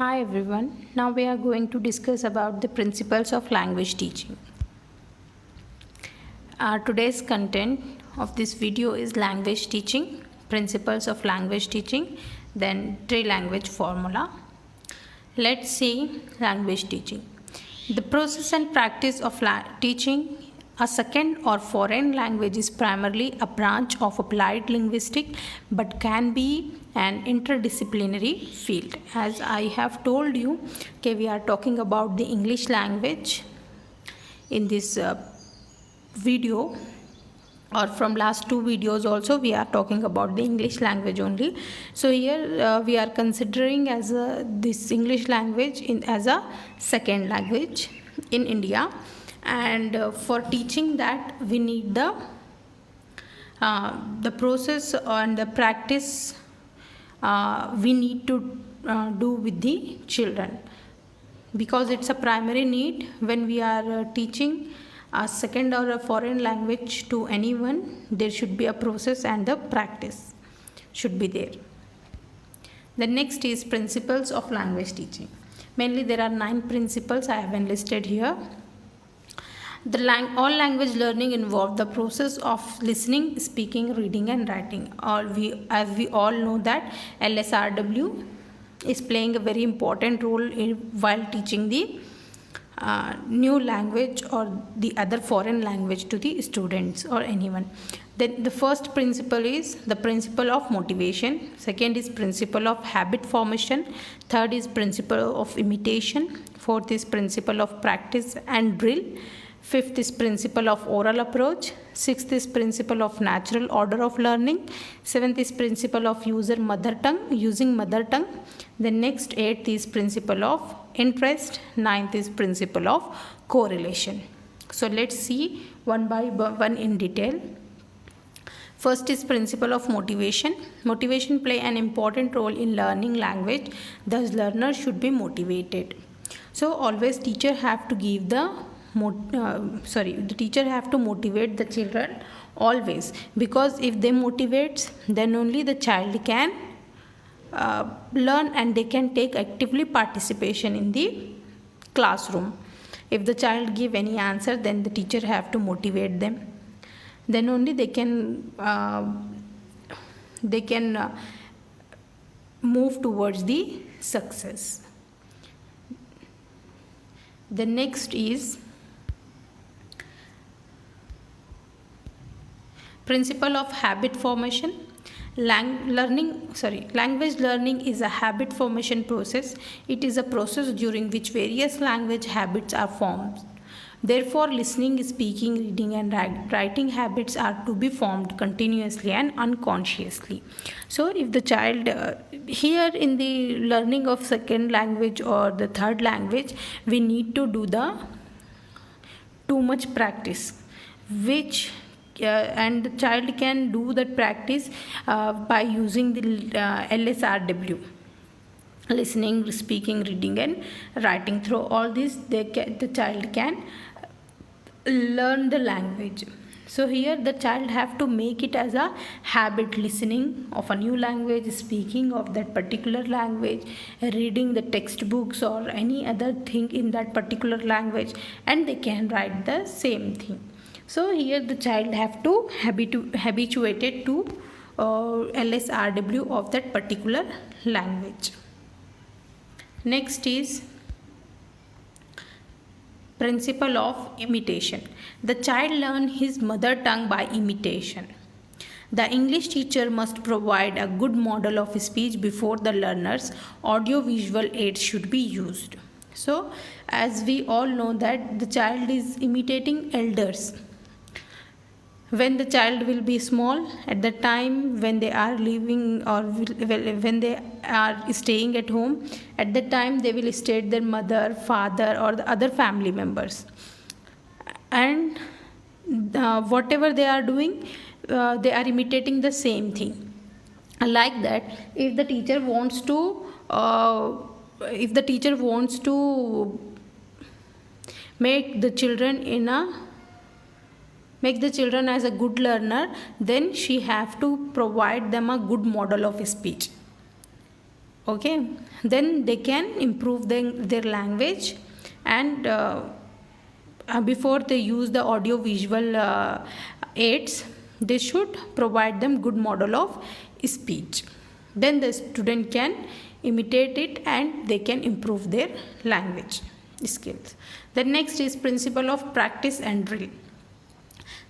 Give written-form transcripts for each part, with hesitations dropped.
Hi everyone. Now we are going to discuss about the principles of language teaching. Today's content of this video is language teaching, principles of language teaching, then three language formula. Let's see language teaching. The process and practice of teaching a second or foreign language is primarily a branch of applied linguistics but can be an interdisciplinary field. As I have told you, we are talking about the English language in this video, or from last two videos also we are talking about the English language only. So here we are considering as this English language as a second language in India. And for teaching that we need the process and the practice we need to do with the children, because it's a primary need when we are teaching a second or a foreign language to anyone. There should be a process and the practice should be there. The next is principles of language teaching. Mainly there are 9 principles I have enlisted here. All language learning involve the process of listening, speaking, reading and writing. As we all know that LSRW is playing a very important role while teaching the new language or the other foreign language to the students or anyone. Then the first principle is the principle of motivation. Second is principle of habit formation. Third is principle of imitation. Fourth is principle of practice and drill. Fifth is principle of oral approach. Sixth is principle of natural order of learning. Seventh is principle of using mother tongue. The next 8th is principle of interest. 9th is principle of correlation. So let's see one by one in detail. First is principle of motivation. Motivation play an important role in learning language. Thus learner should be motivated. So always teacher have to give the teacher have to motivate the children always, because if they motivate, then only the child can learn and they can take actively participation in the classroom. If the child give any answer, then the teacher have to motivate them. Then only they can move towards the success. The next is principle of habit formation. Language learning is a habit formation process. It is a process during which various language habits are formed. Therefore, listening, speaking, reading and writing habits are to be formed continuously and unconsciously. So if the child here in the learning of second language or the third language, we need to do the too much practice, which and the child can do that practice by using the LSRW, listening, speaking, reading and writing. Through all this the child can learn the language. So here the child have to make it as a habit, listening of a new language, speaking of that particular language, reading the textbooks or any other thing in that particular language, and they can write the same thing. So here the child have to habituated to LSRW of that particular language. Next is principle of imitation. The child learns his mother tongue by imitation. The English teacher must provide a good model of speech before the learner's audio-visual aids should be used. So as we all know that the child is imitating elders. When the child will be small, at the time when they are living or when they are staying at home, at the time they will state their mother, father or the other family members, and whatever they are doing, they are imitating the same thing. Like that, if the teacher wants to make the children as a good learner, then she have to provide them a good model of speech. Okay, then they can improve their language. And before they use the audio visual aids, they should provide them good model of speech. Then the student can imitate it and they can improve their language skills. The next is principle of practice and drill.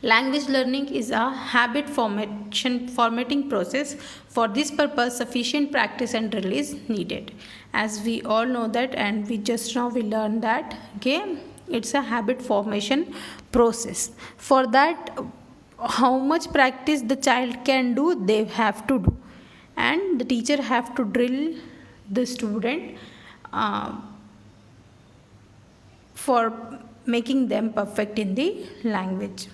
Language learning is a habit formatting process. For this purpose, sufficient practice and drill is needed. As we all know that, and we just now we learned that, okay, it's a habit formation process. For that, how much practice the child can do, they have to do, and the teacher have to drill the student for making them perfect in the language.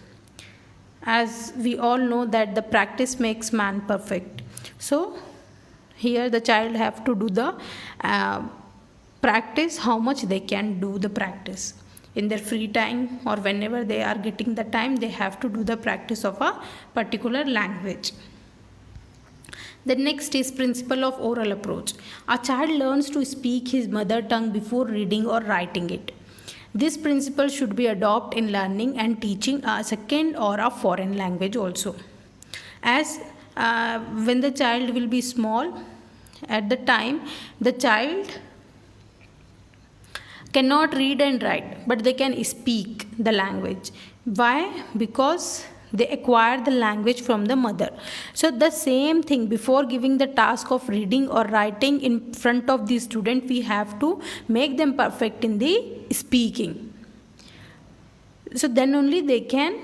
As we all know that the practice makes man perfect. So here the child have to do the practice, how much they can do the practice. In their free time or whenever they are getting the time, they have to do the practice of a particular language. The next is principle of oral approach. A child learns to speak his mother tongue before reading or writing it. This principle should be adopted in learning and teaching a second or a foreign language also. As when the child will be small, at the time the child cannot read and write, but they can speak the language. Why? Because they acquire the language from the mother. So the same thing, before giving the task of reading or writing in front of the student, we have to make them perfect in the speaking. So then only they can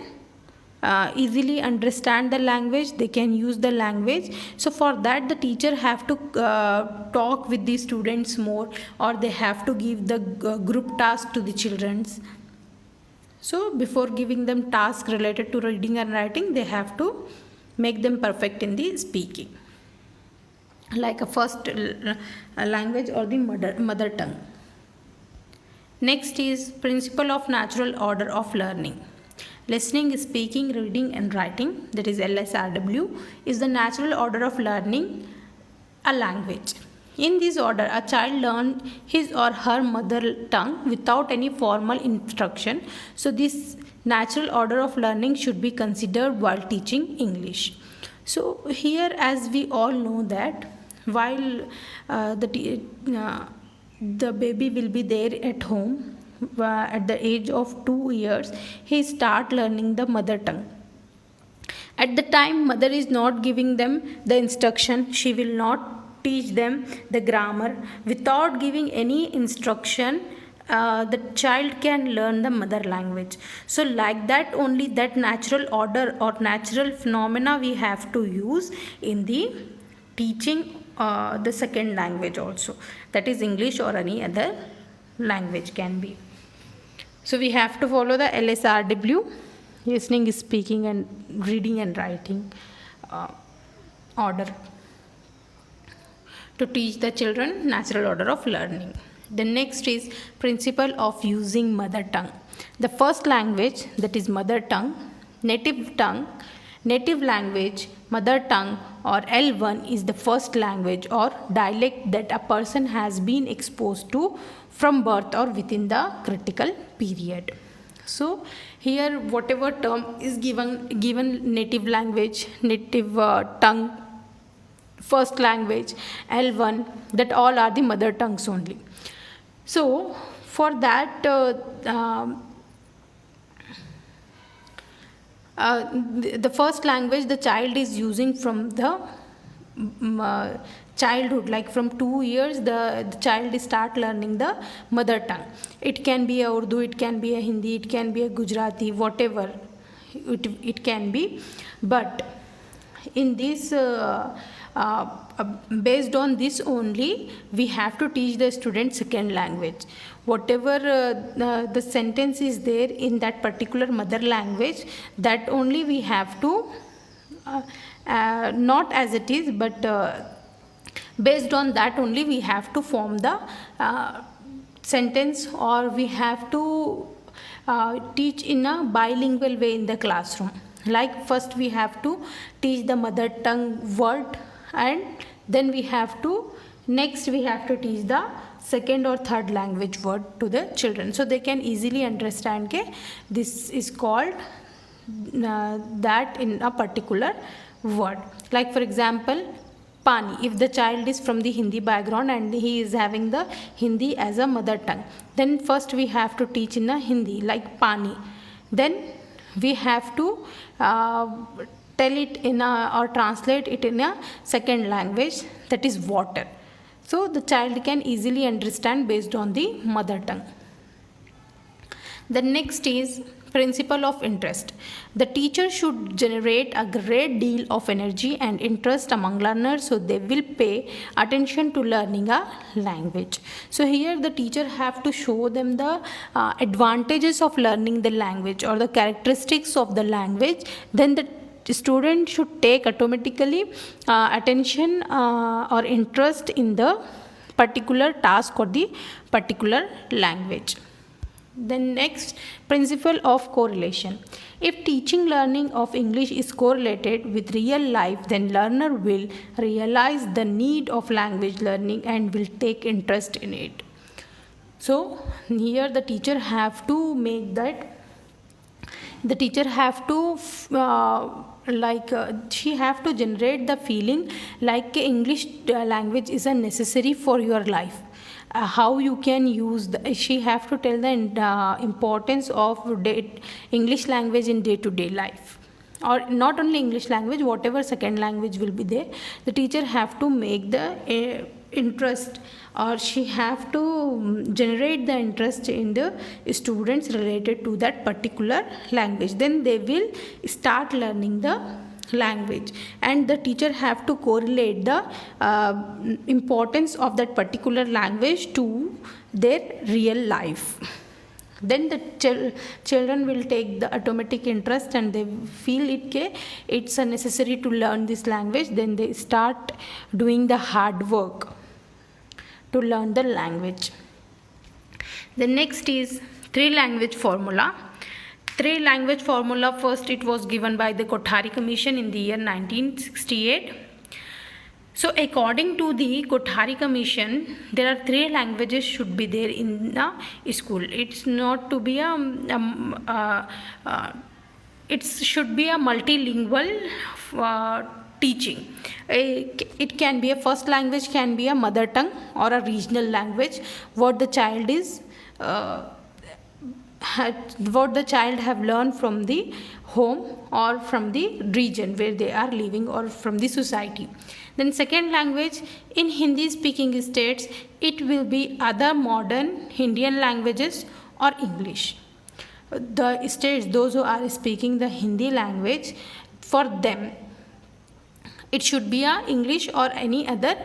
easily understand the language, they can use the language. So for that the teacher have to talk with the students more, or they have to give the group task to the children. So before giving them tasks related to reading and writing, they have to make them perfect in the speaking, like a first language or the mother tongue. Next is principle of natural order of learning. Listening, speaking, reading and writing, that is LSRW, is the natural order of learning a language. In this order, a child learns his or her mother tongue without any formal instruction. So this natural order of learning should be considered while teaching English. So here, as we all know that while the baby will be there at home, at the age of 2 years, he start learning the mother tongue. At the time mother is not giving them the instruction, she will not teach them the grammar. Without giving any instruction, the child can learn the mother language. So like that only, that natural order or natural phenomena we have to use in the teaching the second language also, that is English or any other language can be. So we have to follow the LSRW, listening, speaking and reading and writing order, to teach the children natural order of learning. The next is principle of using mother tongue. The first language, that is mother tongue, native language, mother tongue or L1 is the first language or dialect that a person has been exposed to from birth or within the critical period. So here whatever term is given native language, native tongue, first language, L1, that all are the mother tongues only. So for that the first language the child is using from the childhood, like from 2 years the child start learning the mother tongue. It can be a Urdu, it can be a Hindi, it can be a Gujarati, whatever it can be. But in this based on this only, we have to teach the student second language. Whatever the sentence is there in that particular mother language, that only we have to not as it is, but based on that only we have to form the sentence, or we have to teach in a bilingual way in the classroom. Like first we have to teach the mother tongue word, and then we have to Next, we have to teach the second or third language word to the children, so they can easily understand that this is called that in a particular word. Like for example, pani. If the child is from the Hindi background and he is having the Hindi as a mother tongue, then first we have to teach in a Hindi, like pani. Then we have to tell it in a, or translate it in a second language, that is water. So the child can easily understand based on the mother tongue. The next is principle of interest. The teacher should generate a great deal of energy and interest among learners, so they will pay attention to learning a language. So here the teacher have to show them the advantages of learning the language or the characteristics of the language. Then the student should take automatically attention or interest in the particular task or the particular language. The next, principle of correlation. If teaching learning of English is correlated with real life, then learner will realize the need of language learning and will take interest in it. So here the teacher have to make that, the teacher have to she have to generate the feeling like English language is a necessary for your life. How you can use she have to tell the importance of English language in day-to-day life, or not only English language, whatever second language will be there, the teacher have to make the interest, or she have to generate the interest in the students related to that particular language. Then they will start learning the language, and the teacher have to correlate the importance of that particular language to their real life. Then the children will take the automatic interest and they feel it's a necessary to learn this language. Then they start doing the hard work to learn the language. The next is three language formula. Three language formula, first it was given by the Kothari Commission in the year 1968. So according to the Kothari Commission, there are three languages should be there in the school. It's not to be it should be a multilingual teaching. It can be a first language, can be a mother tongue or a regional language, what the child is what the child have learned from the home or from the region where they are living or from the society. Then second language, in Hindi speaking states, it will be other modern Indian languages or English. The states, those who are speaking the Hindi language, for them it should be a English or any other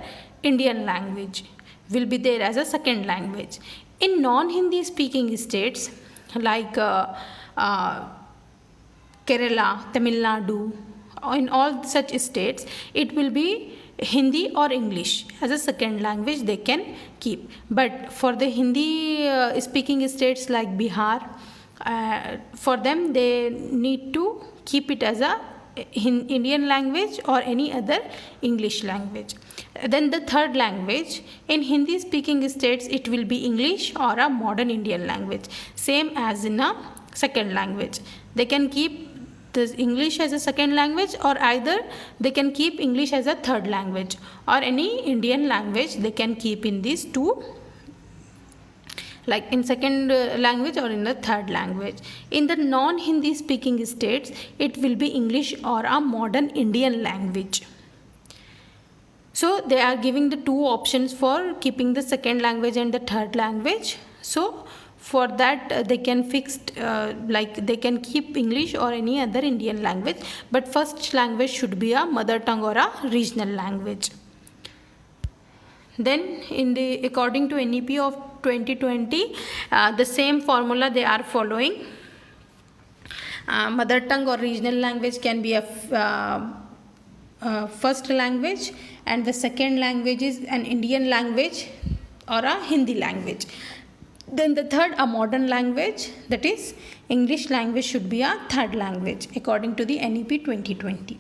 Indian language will be there as a second language. In non-Hindi speaking states like Kerala, Tamil Nadu, in all such states, it will be Hindi or English as a second language they can keep. But for the Hindi speaking states like Bihar, for them they need to keep it as a Indian language or any other English language. Then the third language, in Hindi speaking states it will be English or a modern Indian language, same as in a second language. They can keep this English as a second language, or either they can keep English as a third language, or any Indian language they can keep in these two, like in second language or in the third language. In the non-Hindi speaking states, it will be English or a modern Indian language. So they are giving the two options for keeping the second language and the third language. So for that they can fix like they can keep English or any other Indian language, but first language should be a mother tongue or a regional language. Then in the according to NEP of 2020, the same formula they are following. Mother tongue or regional language can be a first language, and the second language is an Indian language or a Hindi language. Then the third, a modern language, that is English language should be a third language according to the NEP 2020.